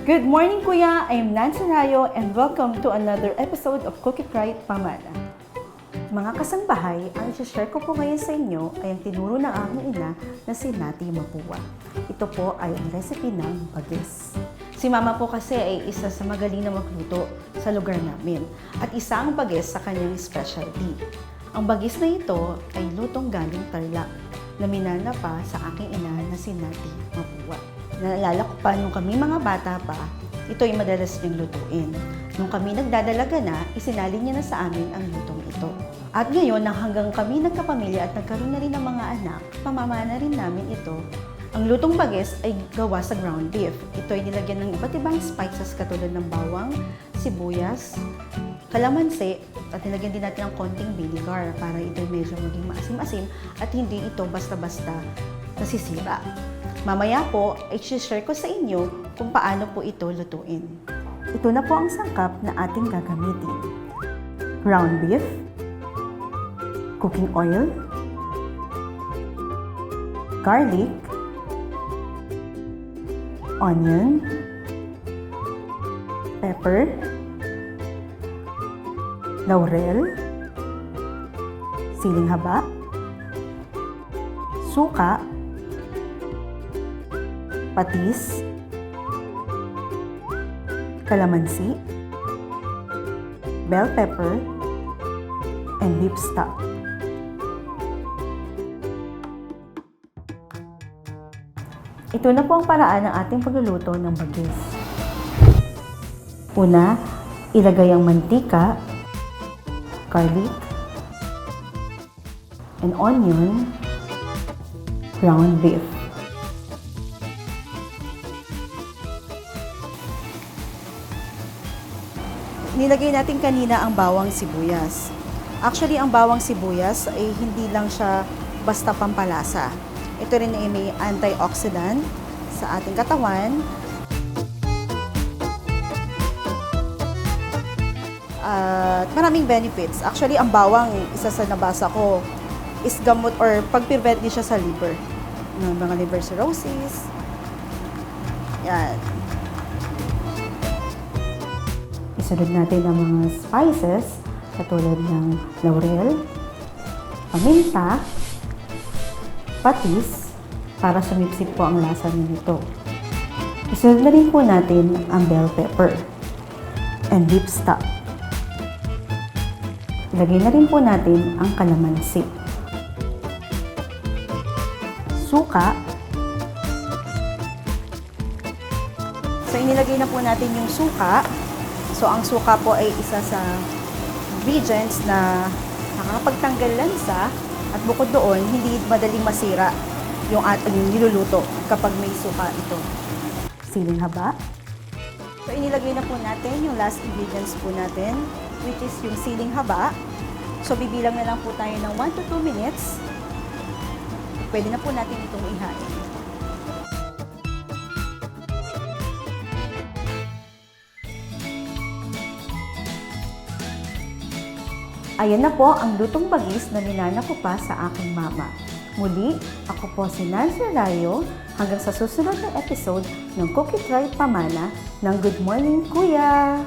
Good morning, Kuya! I am Rayo and welcome to another episode of Cook It Right, Pamana. Mga kasangbahay, ang i-share ko po ngayon sa inyo ay ang tinuro ng aking ina na si Naty Mapuwa. Ito po ay ang recipe ng Bagis. Si Mama po kasi ay isa sa magaling na magluto sa lugar namin at isa ang Bagis sa kanyang specialty. Ang Bagis na ito ay lutong galing Tarlac na minana pa sa aking ina na si Naty Mapuwa. Naalala ko pa, nung kami mga bata pa, ito ay madalas niyang lutuin. Nung kami nagdadalaga na, isinalin niya na sa amin ang lutong ito. At ngayon, nang hanggang kami nagkapamilya at nagkaroon na rin ng mga anak, pamamana rin namin ito. Ang lutong Bagis ay gawa sa ground beef. Ito ay nilagyan ng iba't ibang spices katulad ng bawang, sibuyas, kalamansi, at nilagyan din natin ng konting vinegar para ito medyo maging maasim-asim at hindi ito basta-basta nasisira. Mamaya po, i-share ko sa inyo kung paano po ito lutuin. Ito na po ang sangkap na ating gagamitin. Ground beef, cooking oil, garlic, onion, pepper, laurel, siling haba, suka, patis, kalamansi, bell pepper, and beef stock. Ito na po ang paraan ng ating pagluluto ng Bagis. Una, ilagay ang mantika, garlic, and onion, ground beef. Nilagay natin kanina ang bawang sibuyas. Actually, ang bawang sibuyas ay hindi lang siya basta pampalasa. Ito rin ay may antioxidant sa ating katawan. At maraming benefits. Actually, ang bawang, isa sa nabasa ko, is gamot or pag-prevent din siya sa liver. Ng mga liver cirrhosis. Yan. Isunod natin ang mga spices katulad ng laurel, paminta, patis para sumipsip po ang lasa nito. Isunod na rin po natin ang bell pepper and beef stock. Ilagay na rin po natin ang kalamansi, suka. So inilagay na po natin yung suka. So, ang suka po ay isa sa ingredients na nakakapagtanggal lansa at bukod doon, hindi madaling masira yung ating niluluto kapag may suka ito. Siling haba. So, inilagay na po natin yung last ingredients po natin, which is yung siling haba. So, bibilang na lang po tayo ng 1 to 2 minutes. Pwede na po natin itong ihain. Ayan na po ang lutong Bagis na ninana ko pa sa aking mama. Muli, ako po si Rayo hanggang sa susunod na episode ng Cook It Right, Pamana ng Good Morning, Kuya!